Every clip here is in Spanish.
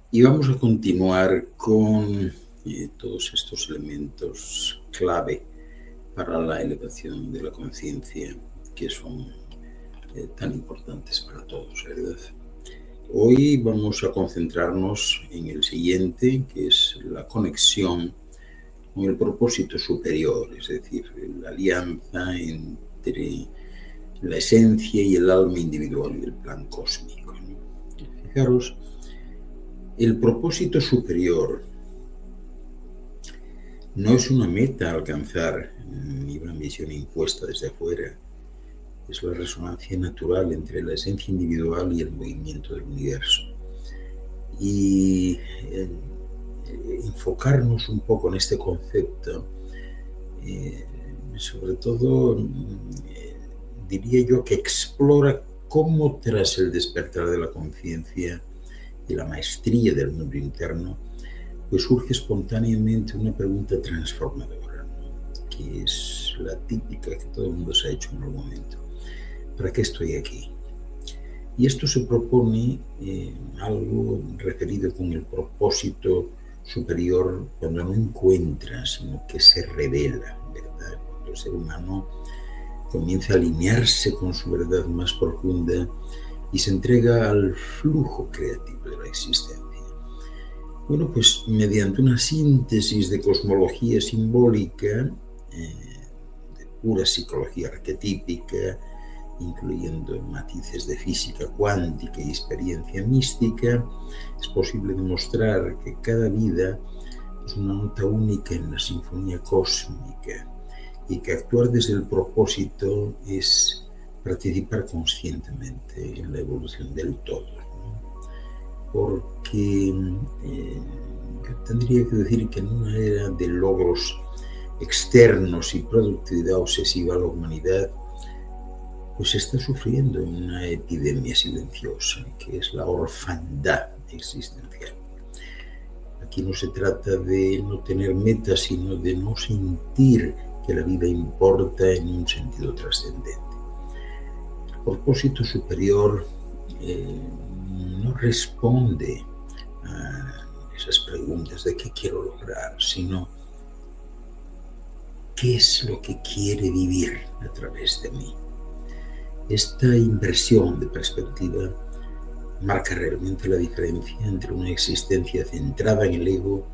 Y vamos a continuar con todos estos elementos clave para la elevación de la conciencia que son tan importantes para todos, ¿verdad? Hoy vamos a concentrarnos en el siguiente, que es la conexión con el propósito superior, es decir, la alianza entre la esencia y el alma individual y el plan cósmico, ¿no? Fijaros, el propósito superior no es una meta a alcanzar ni una misión impuesta desde afuera. Es la resonancia natural entre la esencia individual y el movimiento del universo. Y enfocarnos un poco en este concepto, sobre todo diría yo que explora cómo tras el despertar de la conciencia y la maestría del mundo interno, pues surge espontáneamente una pregunta transformadora, ¿no? Que es la típica que todo el mundo se ha hecho en algún momento. ¿Para qué estoy aquí? Y esto se propone algo referido con el propósito superior cuando no encuentra, sino que se revela, ¿verdad? Cuando el ser humano comienza a alinearse con su verdad más profunda y se entrega al flujo creativo de la existencia. Bueno, pues mediante una síntesis de cosmología simbólica, de pura psicología arquetípica, incluyendo matices de física cuántica y experiencia mística, es posible demostrar que cada vida es una nota única en la sinfonía cósmica y que actuar desde el propósito es participar conscientemente en la evolución del todo, ¿no? Porque tendría que decir que en una era de logros externos y productividad obsesiva a la humanidad, pues está sufriendo una epidemia silenciosa, que es la orfandad existencial. Aquí no se trata de no tener metas, sino de no sentir que la vida importa en un sentido trascendente. El propósito superior no responde a esas preguntas de qué quiero lograr, sino qué es lo que quiere vivir a través de mí. Esta inversión de perspectiva marca realmente la diferencia entre una existencia centrada en el ego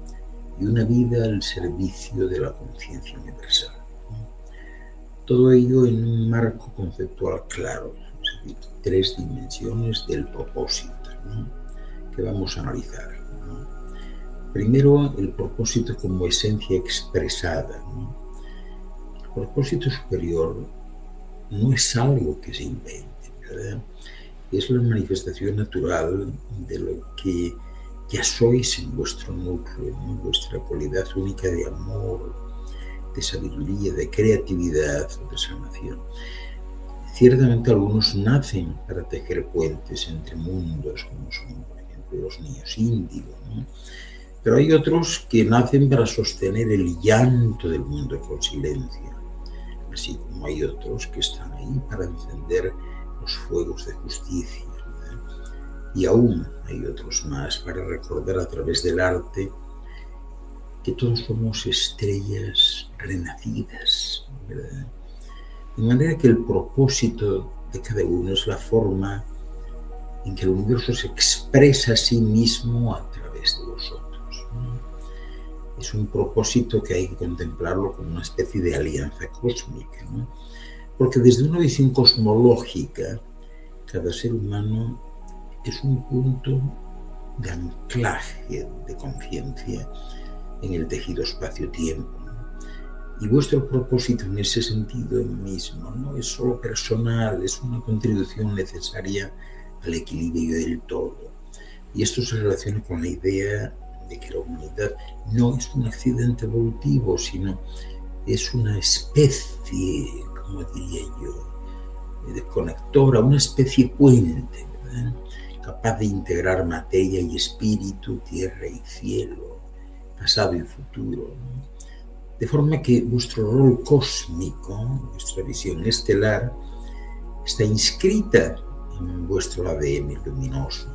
y una vida al servicio de la conciencia universal. Todo ello en un marco conceptual claro, es decir, 3 dimensiones del propósito, ¿no?, que vamos a analizar, ¿no? Primero, el propósito como esencia expresada, ¿no? El propósito superior no es algo que se invente, ¿verdad? Es la manifestación natural de lo que ya sois en vuestro núcleo, ¿no? Vuestra cualidad única de amor, de sabiduría, de creatividad, de sanación. Ciertamente algunos nacen para tejer puentes entre mundos, como son, por ejemplo, los niños índigo, ¿no? Pero hay otros que nacen para sostener el llanto del mundo con silencio, así como hay otros que están ahí para encender los fuegos de justicia, ¿verdad? Y aún hay otros más para recordar a través del arte que todos somos estrellas renacidas, ¿verdad? De manera que el propósito de cada uno es la forma en que el universo se expresa a sí mismo a través de vosotros, ¿no? Es un propósito que hay que contemplarlo como una especie de alianza cósmica, ¿no? Porque desde una visión cosmológica, cada ser humano es un punto de anclaje de conciencia en el tejido espacio-tiempo, ¿no? Y vuestro propósito en ese sentido mismo no es solo personal, es una contribución necesaria al equilibrio del todo. Y esto se relaciona con la idea de que la humanidad no es un accidente evolutivo, sino es una especie, como diría yo, de conectora, una especie puente, ¿verdad?, capaz de integrar materia y espíritu, tierra y cielo, pasado y futuro, ¿no? De forma que vuestro rol cósmico, vuestra visión estelar, está inscrita en vuestro ADN luminoso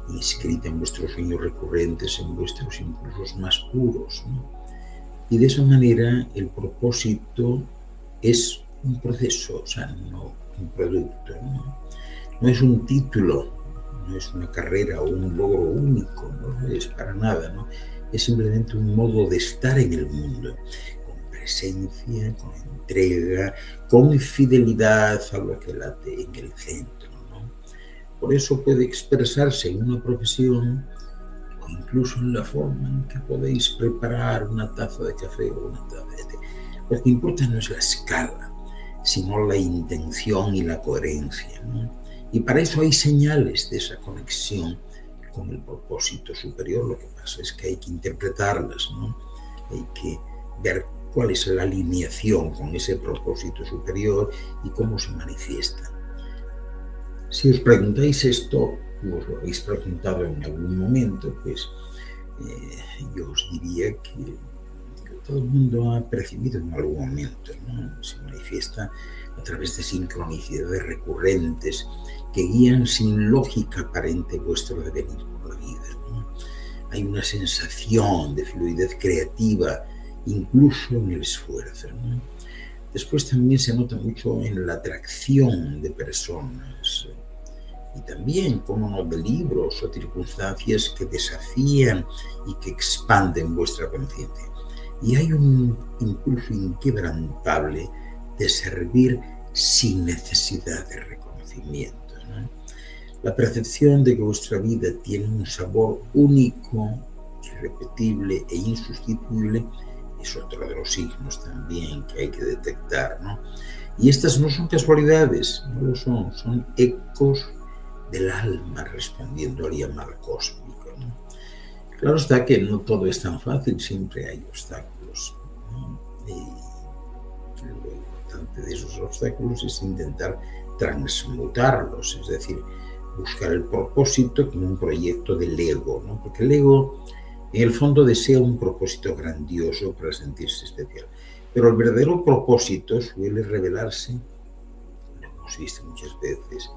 inscrita en vuestros sueños recurrentes, en vuestros impulsos más puros, ¿no? Y de esa manera el propósito es un proceso, o sea, no un producto, ¿no? No es un título, no es una carrera o un logro único, no es para nada, ¿no? Es simplemente un modo de estar en el mundo, con presencia, con entrega, con fidelidad a lo que late en el centro, ¿no? Por eso puede expresarse en una profesión o incluso en la forma en que podéis preparar una taza de café o una taza de té. Lo que importa no es la escala, sino la intención y la coherencia, ¿no? Y para eso hay señales de esa conexión con el propósito superior. Lo que pasa es que hay que interpretarlas, ¿no? Hay que ver cuál es la alineación con ese propósito superior y cómo se manifiesta. Si os preguntáis esto, os lo habéis preguntado en algún momento, pues yo os diría que todo el mundo ha percibido en algún momento, ¿no? Se manifiesta a través de sincronicidades recurrentes que guían sin lógica aparente vuestro devenir por la vida, ¿no? Hay una sensación de fluidez creativa, incluso en el esfuerzo, ¿no? Después también se nota mucho en la atracción de personas y también, como no, de libros o circunstancias que desafían y que expanden vuestra conciencia. Y hay un impulso inquebrantable de servir sin necesidad de reconocimiento, ¿no? La percepción de que vuestra vida tiene un sabor único, irrepetible e insustituible es otro de los signos también que hay que detectar, ¿no? Y estas no son casualidades, no lo son, son ecos del alma respondiendo al llamado cósmico, ¿no? Claro está que no todo es tan fácil, siempre hay obstáculos, ¿no? Y lo importante de esos obstáculos es intentar transmutarlos, es decir, buscar el propósito como un proyecto del ego, ¿no? Porque el ego en el fondo desea un propósito grandioso para sentirse especial, pero el verdadero propósito suele revelarse, lo hemos visto muchas veces,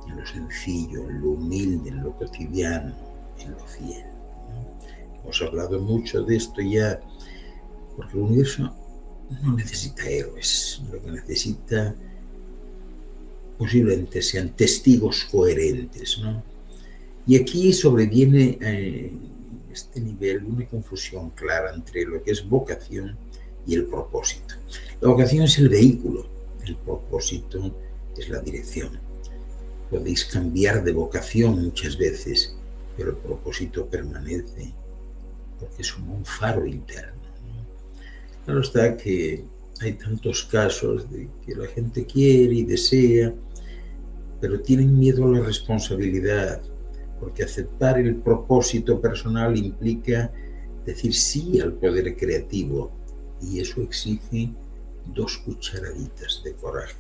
en lo sencillo, en lo humilde, en lo cotidiano, en lo fiel, ¿no? Hemos hablado mucho de esto ya, porque el universo no necesita héroes, lo que necesita posiblemente sean testigos coherentes, ¿no? Y aquí sobreviene este nivel una confusión clara entre lo que es vocación y el propósito. La vocación es el vehículo, el propósito es la dirección. Podéis cambiar de vocación muchas veces, pero el propósito permanece porque es como un faro interno, ¿no? Claro está que hay tantos casos de que la gente quiere y desea, pero tienen miedo a la responsabilidad, porque aceptar el propósito personal implica decir sí al poder creativo, y eso exige 2 cucharaditas de coraje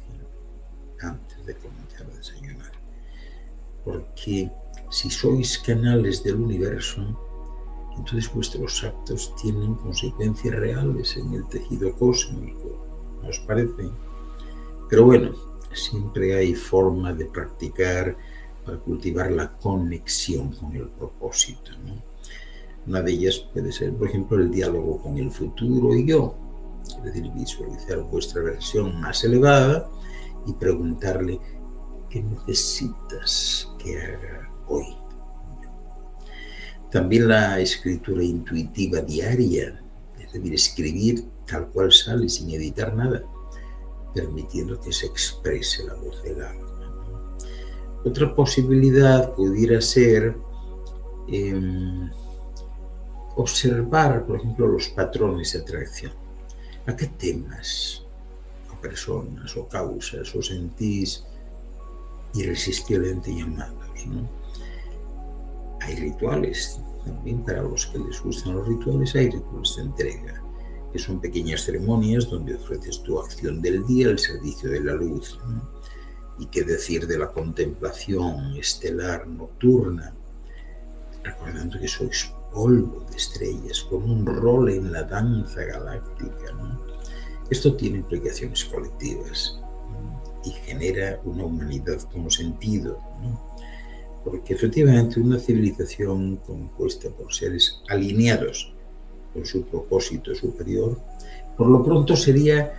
antes de comenzar a desayunar. Porque si sois canales del universo, entonces vuestros actos tienen consecuencias reales en el tejido cósmico, ¿no os parece? Pero bueno, siempre hay forma de practicar para cultivar la conexión con el propósito, ¿no? Una de ellas puede ser, por ejemplo, el diálogo con el futuro y yo, es decir, visualizar vuestra versión más elevada y preguntarle qué necesitas que haga hoy. También la escritura intuitiva diaria, es decir, escribir tal cual sale sin editar nada, permitiendo que se exprese la voz del alma. Otra posibilidad pudiera ser observar, por ejemplo, los patrones de atracción. ¿A qué temas, o personas, o causas os sentís irresistiblemente llamados, ¿no? Hay rituales, también para los que les gustan los rituales, hay rituales de entrega, que son pequeñas ceremonias donde ofreces tu acción del día al servicio de la luz, ¿no? Y qué decir de la contemplación estelar nocturna, recordando que sois polvo de estrellas con un rol en la danza galáctica, ¿no? Esto tiene implicaciones colectivas, ¿no? Y genera una humanidad como sentido, ¿no? porque efectivamente una civilización compuesta por seres alineados con su propósito superior, por lo pronto sería,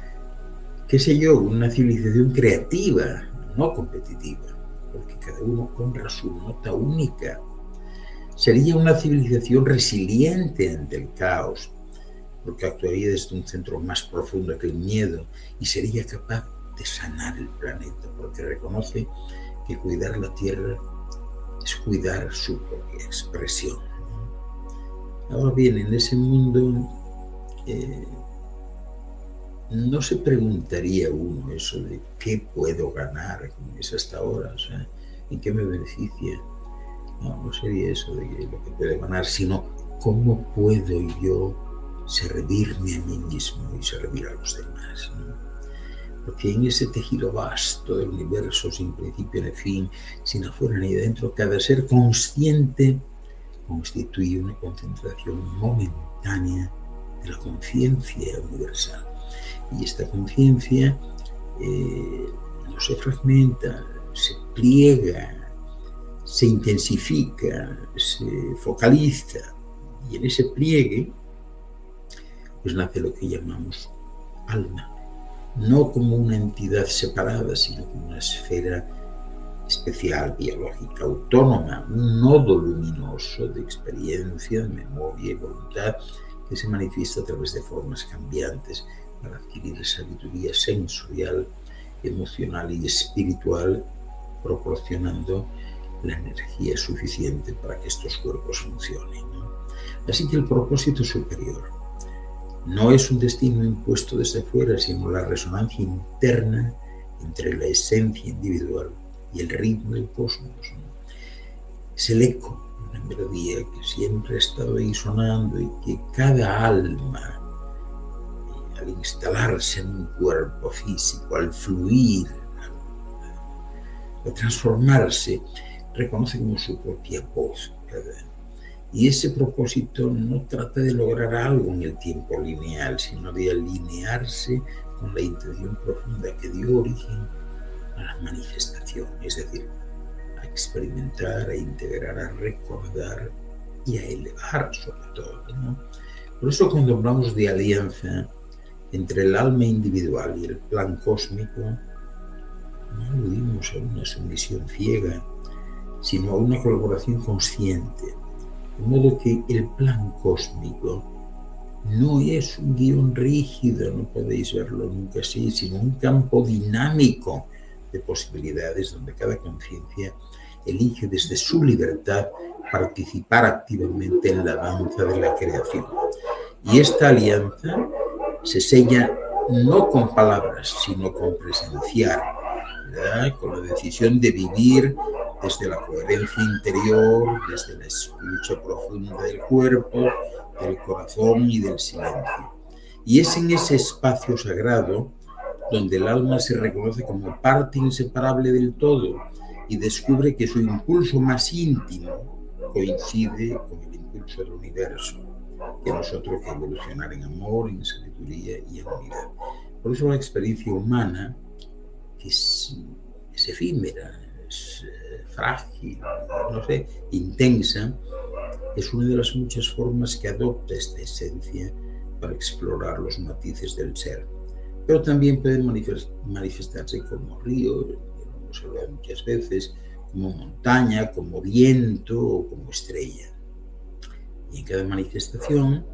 qué sé yo, una civilización creativa, no competitiva, porque cada uno honra su nota única. Sería una civilización resiliente ante el caos, porque actuaría desde un centro más profundo que el miedo y sería capaz de sanar el planeta, porque reconoce que cuidar la Tierra es cuidar su propia expresión. Ahora bien, en ese mundo no se preguntaría uno eso de qué puedo ganar, como es hasta ahora, o sea, en qué me beneficia. No sería eso de lo que puedo ganar, sino cómo puedo yo servirme a mí mismo y servir a los demás, ¿no? Porque en ese tejido vasto del universo, sin principio ni fin, sin afuera ni dentro, cada ser consciente constituye una concentración momentánea de la conciencia universal. Y esta conciencia no se fragmenta, se pliega, se intensifica, se focaliza, y en ese pliegue pues nace lo que llamamos alma, no como una entidad separada, sino como una esfera especial, biológica, autónoma, un nodo luminoso de experiencia, de memoria y voluntad que se manifiesta a través de formas cambiantes para adquirir sabiduría sensorial, emocional y espiritual, proporcionando la energía suficiente para que estos cuerpos funcionen, ¿no? Así que el propósito superior no es un destino impuesto desde fuera, sino la resonancia interna entre la esencia individual y el ritmo del cosmos, ¿no? Es el eco de una melodía que siempre ha estado ahí sonando y que cada alma, al instalarse en un cuerpo físico, al fluir, al transformarse, reconoce como su propia voz, ¿verdad? Y ese propósito no trata de lograr algo en el tiempo lineal, sino de alinearse con la intención profunda que dio origen a la manifestación, es decir, a experimentar, a integrar, a recordar y a elevar sobre todo, ¿no? Por eso cuando hablamos de alianza entre el alma individual y el plan cósmico, no aludimos a una sumisión ciega, sino a una colaboración consciente. De modo que el plan cósmico no es un guión rígido, no podéis verlo nunca así, sino un campo dinámico de posibilidades donde cada conciencia elige desde su libertad participar activamente en la danza de la creación. Y esta alianza se sella no con palabras, sino con presenciar, ¿verdad? Con la decisión de vivir desde la coherencia interior, desde la escucha profunda del cuerpo, del corazón y del silencio. Y es en ese espacio sagrado donde el alma se reconoce como parte inseparable del todo y descubre que su impulso más íntimo coincide con el impulso del universo, que nosotros que evolucionar en amor, en sabiduría y en unidad. Por eso la experiencia humana, que es efímera, es frágil, no sé, intensa, es una de las muchas formas que adopta esta esencia para explorar los matices del ser. Pero también puede manifestarse como río, lo hemos hablado muchas veces, como montaña, como viento o como estrella. Y en cada manifestación,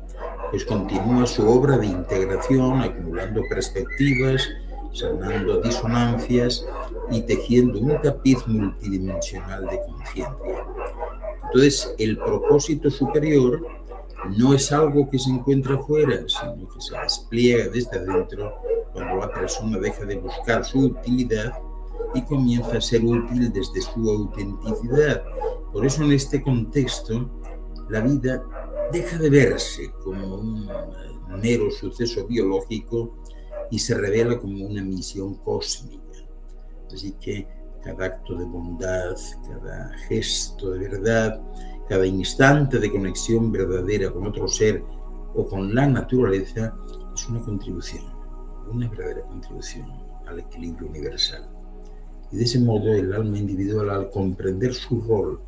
pues continúa su obra de integración, acumulando perspectivas, sanando disonancias y tejiendo un tapiz multidimensional de conciencia. Entonces, el propósito superior no es algo que se encuentra afuera, sino que se despliega desde adentro cuando la persona deja de buscar su utilidad y comienza a ser útil desde su autenticidad. Por eso, en este contexto, la vida deja de verse como un mero suceso biológico y se revela como una misión cósmica. Así que cada acto de bondad, cada gesto de verdad, cada instante de conexión verdadera con otro ser o con la naturaleza es una contribución, una verdadera contribución al equilibrio universal. Y de ese modo el alma individual, al comprender su rol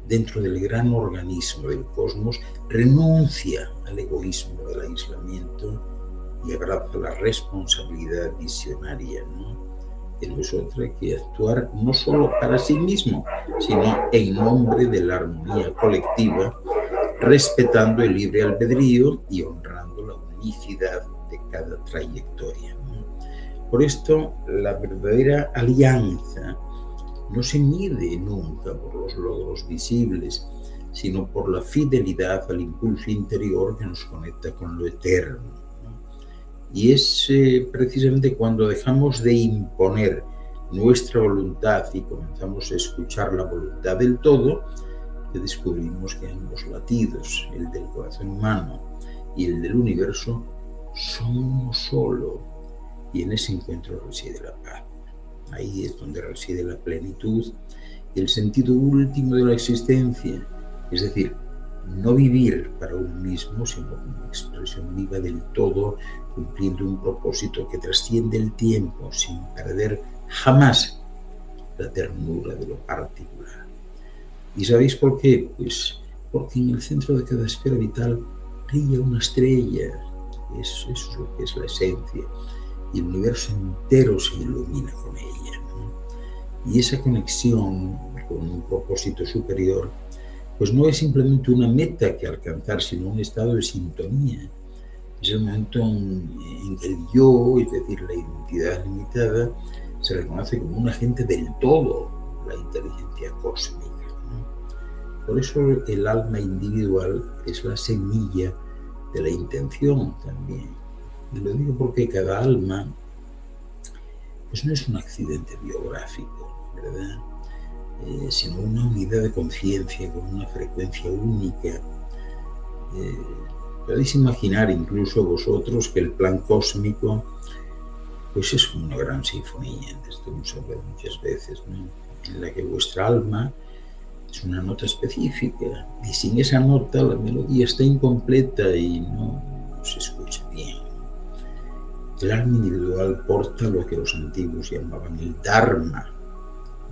dentro del gran organismo del cosmos, renuncia al egoísmo del aislamiento y abraza la responsabilidad visionaria, ¿no? Que no es otra que actuar no solo para sí mismo, sino en nombre de la armonía colectiva, respetando el libre albedrío y honrando la unicidad de cada trayectoria, ¿no? Por esto, la verdadera alianza no se mide nunca por los logros visibles, sino por la fidelidad al impulso interior que nos conecta con lo eterno, ¿no? Y es precisamente cuando dejamos de imponer nuestra voluntad y comenzamos a escuchar la voluntad del todo, que descubrimos que ambos latidos, el del corazón humano y el del universo, son uno solo, y en ese encuentro reside la paz. Ahí es donde reside la plenitud y el sentido último de la existencia, es decir, no vivir para uno mismo, sino como expresión viva del todo, cumpliendo un propósito que trasciende el tiempo sin perder jamás la ternura de lo particular. ¿Y sabéis por qué? Pues porque en el centro de cada esfera vital brilla una estrella. Eso es lo que es la esencia. Y el universo entero se ilumina con ella, ¿no? Y esa conexión con un propósito superior, pues no es simplemente una meta que alcanzar, sino un estado de sintonía. Es el momento en que el yo, es decir, la identidad limitada, se reconoce como un agente del todo, la inteligencia cósmica, ¿no? Por eso el alma individual es la semilla de la intención también. Y lo digo porque cada alma pues no es un accidente biográfico, ¿verdad? Sino una unidad de conciencia con una frecuencia única. Podéis imaginar incluso vosotros que el plan cósmico pues es una gran sinfonía, de esto hemos hablado muchas veces, ¿no? En la que vuestra alma es una nota específica, y sin esa nota la melodía está incompleta y no se escucha bien. El alma individual porta lo que los antiguos llamaban el Dharma,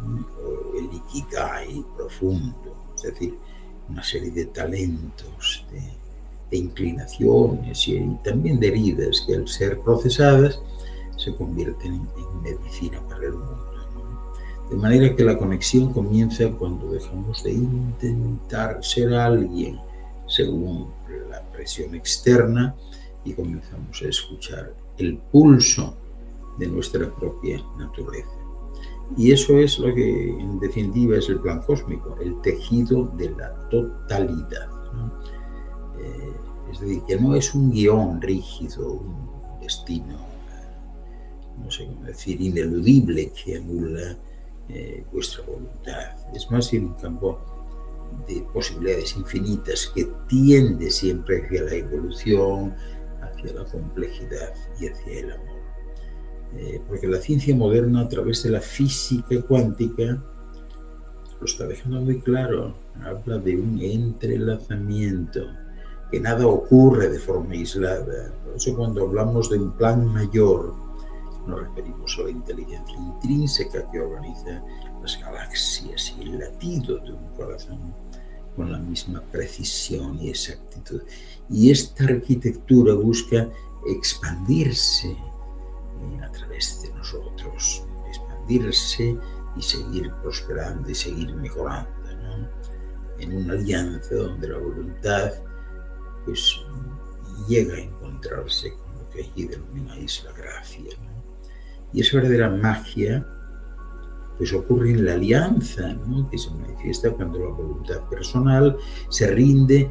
¿no? O el Ikigai profundo, es decir, una serie de talentos, de inclinaciones y también de heridas que al ser procesadas se convierten en medicina para el mundo, ¿no? De manera que la conexión comienza cuando dejamos de intentar ser alguien según la presión externa y comenzamos a escuchar el pulso de nuestra propia naturaleza. Y eso es lo que en definitiva es el plan cósmico, el tejido de la totalidad, ¿no? Es decir, que no es un guión rígido, un destino, no sé cómo decir, ineludible que anula vuestra voluntad. Es más bien un campo de posibilidades infinitas que tiende siempre hacia la evolución, hacia la complejidad y hacia el amor. Porque la ciencia moderna, a través de la física cuántica, lo está dejando muy claro. Habla de un entrelazamiento, que nada ocurre de forma aislada. Por eso cuando hablamos de un plan mayor, nos referimos a la inteligencia intrínseca que organiza las galaxias y el latido de un corazón con la misma precisión y exactitud. Y esta arquitectura busca expandirse a través de nosotros, expandirse y seguir prosperando y seguir mejorando, ¿no? En una alianza donde la voluntad pues llega a encontrarse con lo que allí denomináis la gracia, ¿no? Y esa verdadera magia pues ocurre en la alianza, ¿no? Que se manifiesta cuando la voluntad personal se rinde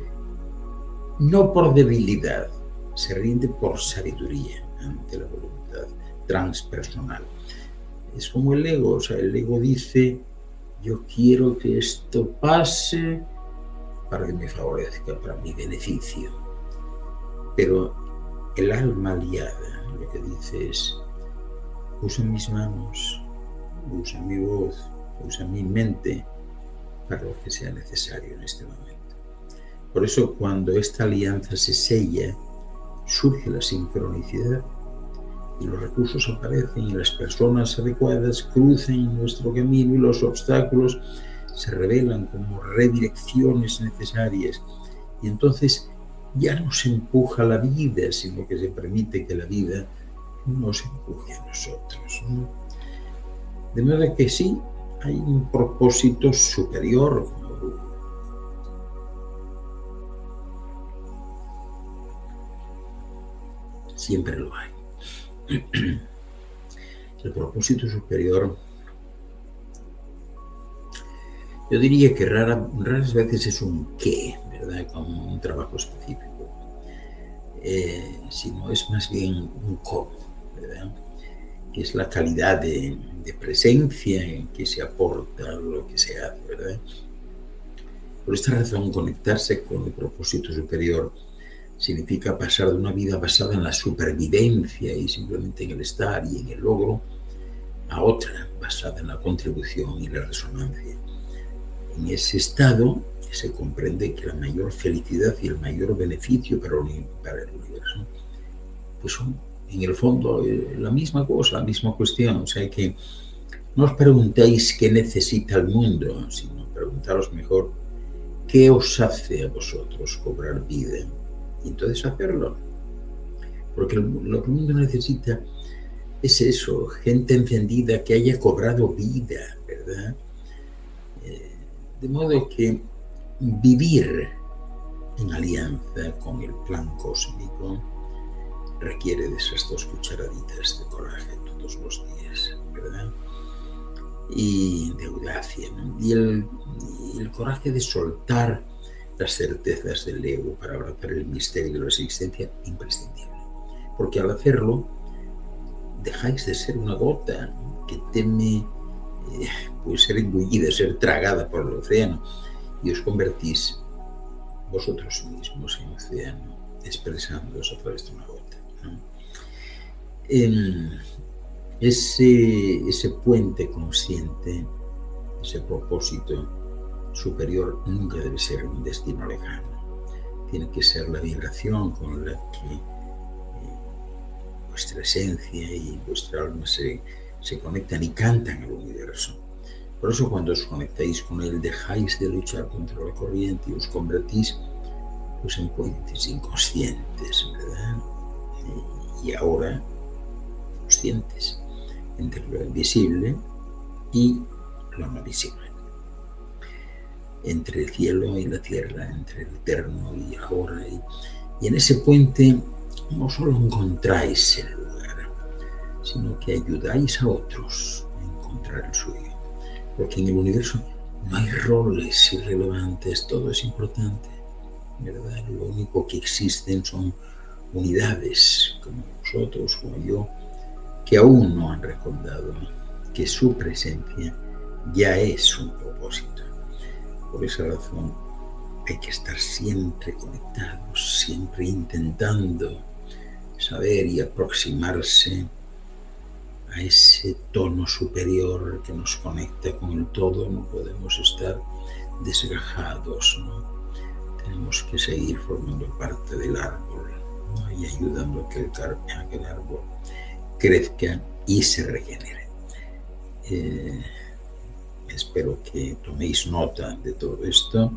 no por debilidad, se rinde por sabiduría ante la voluntad transpersonal. Es como el ego, o sea, el ego dice, yo quiero que esto pase para que me favorezca, para mi beneficio. Pero el alma aliada lo que dice es, usa mis manos, usa mi voz, usa mi mente para lo que sea necesario en este momento. Por eso cuando esta alianza se sella, surge la sincronicidad y los recursos aparecen y las personas adecuadas cruzan nuestro camino y los obstáculos se revelan como redirecciones necesarias. Y entonces ya no se empuja la vida, sino que se permite que la vida nos empuje a nosotros, ¿no? De manera que sí, hay un propósito superior. Siempre lo hay. El propósito superior, yo diría que raras veces es un qué, ¿verdad? Como un trabajo específico, sino es más bien un cómo, ¿verdad? Que es la calidad de presencia en que se aporta lo que se hace, ¿verdad? Por esta razón, conectarse con el propósito superior significa pasar de una vida basada en la supervivencia y simplemente en el estar y en el logro a otra basada en la contribución y la resonancia. En ese estado se comprende que la mayor felicidad y el mayor beneficio para el universo pues son en el fondo la misma cosa, la misma cuestión. O sea que no os preguntéis qué necesita el mundo, sino preguntaros mejor qué os hace a vosotros cobrar vida y entonces hacerlo. Porque lo que el mundo necesita es eso, gente encendida que haya cobrado vida, ¿verdad? De modo que vivir en alianza con el plan cósmico requiere de esas 2 cucharaditas de coraje todos los días, ¿verdad? Y de audacia, ¿no? Y el coraje de soltar las certezas del ego para abrazar el misterio de la existencia imprescindible. Porque al hacerlo, dejáis de ser una gota, ¿no?, que teme pues ser engullida, ser tragada por el océano, y os convertís vosotros mismos en océano, expresándoos a través de una gota, ¿no? Ese puente consciente, ese propósito superior nunca debe ser un destino lejano. Tiene que ser la vibración con la que vuestra esencia y vuestra alma se conectan y cantan al universo. Por eso cuando os conectáis con él dejáis de luchar contra la corriente y os convertís pues en puentes inconscientes, ¿verdad? Y ahora conscientes entre lo invisible y lo no visible, entre el cielo y la tierra, entre el eterno y ahora. Y en ese puente no solo encontráis el lugar, sino que ayudáis a otros a encontrar el suyo. Porque en el universo no hay roles irrelevantes, todo es importante, ¿verdad? Lo único que existen son unidades, como vosotros, como yo, que aún no han recordado que su presencia ya es un propósito. Por esa razón hay que estar siempre conectados, siempre intentando saber y aproximarse a ese tono superior que nos conecta con el todo. No podemos estar desgajados, ¿no? Tenemos que seguir formando parte del árbol, ¿no? Y ayudando a que el árbol crezca y se regenere. Espero que toméis nota de todo esto